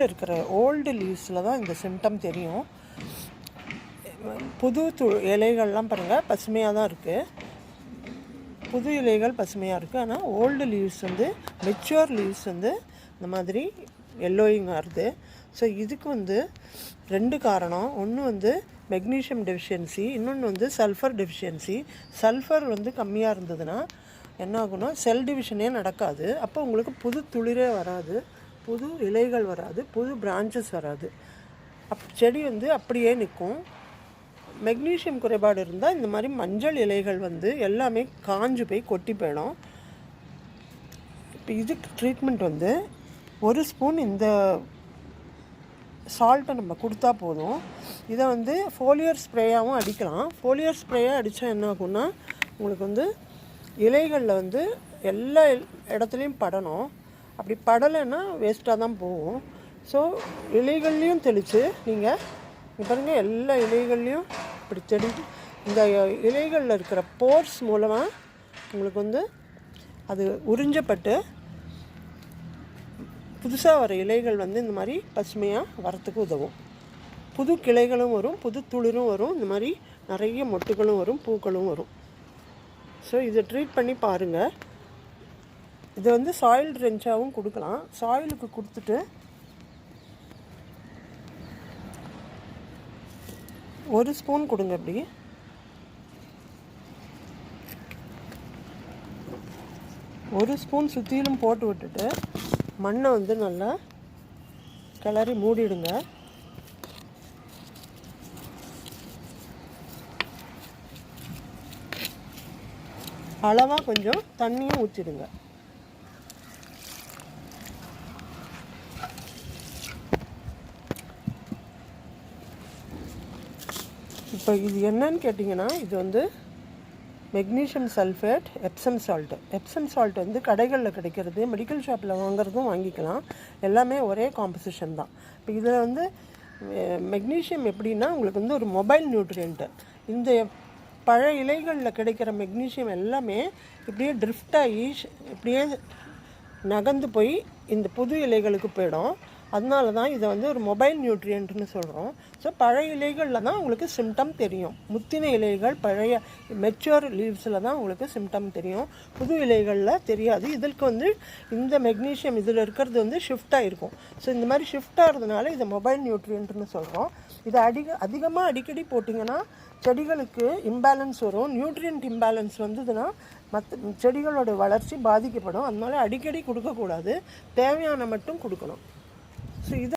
இருக்கிற ஓல்டு லீவ்ஸில் தான் இந்த சிம்டம் தெரியும். புது இலைகள்லாம் பாருங்கள் பசுமையாக தான் இருக்குது. புது இலைகள் பசுமையாக இருக்குது. ஆனால் ஓல்டு லீவ்ஸ் வந்து மெச்சூர் லீவ்ஸ் வந்து இந்த மாதிரி எல்லோயிங் ஆகுது. ஸோ இதுக்கு ரெண்டு காரணம். ஒன்று மெக்னீஷியம் டெஃபிஷியன்சி, இன்னொன்று சல்ஃபர் டெஃபிஷியன்சி. சல்ஃபர் கம்மியாக இருந்ததுன்னா என்ன ஆகுனா செல் டிவிஷனே நடக்காது. அப்போ உங்களுக்கு புது துளிரே வராது, புது இலைகள் வராது, புது பிரான்ச்சஸ் வராது. செடி அப்படியே நிற்கும். மெக்னீஷியம் குறைபாடு இருந்தால் இந்த மாதிரி மஞ்சள் இலைகள் எல்லாமே காஞ்சு போய் கொட்டி போயிடும். இப்போ இதுக்கு ட்ரீட்மெண்ட் ஒரு ஸ்பூன் இந்த சால்ட்டை நம்ம கொடுத்தா போதும். இதை ஃபோலியர் ஸ்ப்ரேயாகவும் அடிக்கலாம். ஃபோலியர் ஸ்ப்ரேயாக அடித்தா என்ன ஆகும்னா உங்களுக்கு இலைகளில் எல்லா இடத்துலையும் படணும். அப்படி படலைன்னா வேஸ்ட்டாக தான் போகும். ஸோ இலைகள்லேயும் தெளித்து நீங்கள் பாருங்கள், எல்லா இலைகள்லேயும் இப்படி தெளித்து இந்த இலைகளில் இருக்கிற போர்ஸ் மூலமாக உங்களுக்கு அது உறிஞ்சப்பட்டு புதுசாக வர இலைகள் இந்த மாதிரி பசுமையாக வரத்துக்கு உதவும். புது கிளைகளும் வரும், புது துளிரும் வரும், இந்த மாதிரி நிறைய மொட்டுகளும் வரும், பூக்களும் வரும். ஸோ இதை ட்ரீட் பண்ணி பாருங்கள். இது சாயில் ட்ரென்ச்சாகவும் கொடுக்கலாம். சாயிலுக்கு கொடுத்துட்டு ஒரு ஸ்பூன் கொடுங்க. அப்படி ஒரு ஸ்பூன் சுற்றிலும் போட்டு விட்டுட்டு மண்ணை நல்லா கிளறி மூடிடுங்க. அளவாக கொஞ்சம் தண்ணியும் ஊற்றிடுங்க. இப்போ இது என்னன்னு கேட்டிங்கன்னா, இது magnesium sulphate, Epsom salt. Epsom salt கடைகளில் கிடைக்கிறது, மெடிக்கல் ஷாப்பில் வாங்குறதும் வாங்கிக்கலாம். எல்லாமே ஒரே காம்போசிஷன் தான். இப்போ இதில் மெக்னீஷியம் எப்படின்னா உங்களுக்கு ஒரு மொபைல் நியூட்ரியன்ட்டு. இந்த பழைய இலைகளில் கிடைக்கிற மெக்னீஷியம் எல்லாமே இப்படியே ட்ரிஃப்ட் ஆகி இப்படியே நகர்ந்து போய் இந்த புது இலைகளுக்கு போயிடும். அதனால தான் இதை ஒரு மொபைல் நியூட்ரியன்ட்னு சொல்கிறோம். ஸோ பழைய இலைகளில் தான் உங்களுக்கு சிம்டம் தெரியும். முத்தின இலைகள் பழைய மெச்சூர் லீவ்ஸில் தான் உங்களுக்கு சிம்டம் தெரியும். புது இலைகளில் தெரியாது. இதற்கு இந்த மெக்னீஷியம் இதில் இருக்கிறது ஷிஃப்ட் ஆகிருக்கும். ஸோ இந்த மாதிரி ஷிஃப்ட் ஆகிறதுனால இதை மொபைல் நியூட்ரியன்ட்னு சொல்கிறோம். இதை அதிகமாக அடிக்கடி போட்டிங்கன்னா செடிகளுக்கு இம்பேலன்ஸ் வரும். நியூட்ரியன்ட் இம்பேலன்ஸ் வந்ததுன்னா மற்ற செடிகளோட வளர்ச்சி பாதிக்கப்படும். அதனால அடிக்கடி கொடுக்கக்கூடாது, தேவையான மட்டும் கொடுக்கணும். ஸோ இது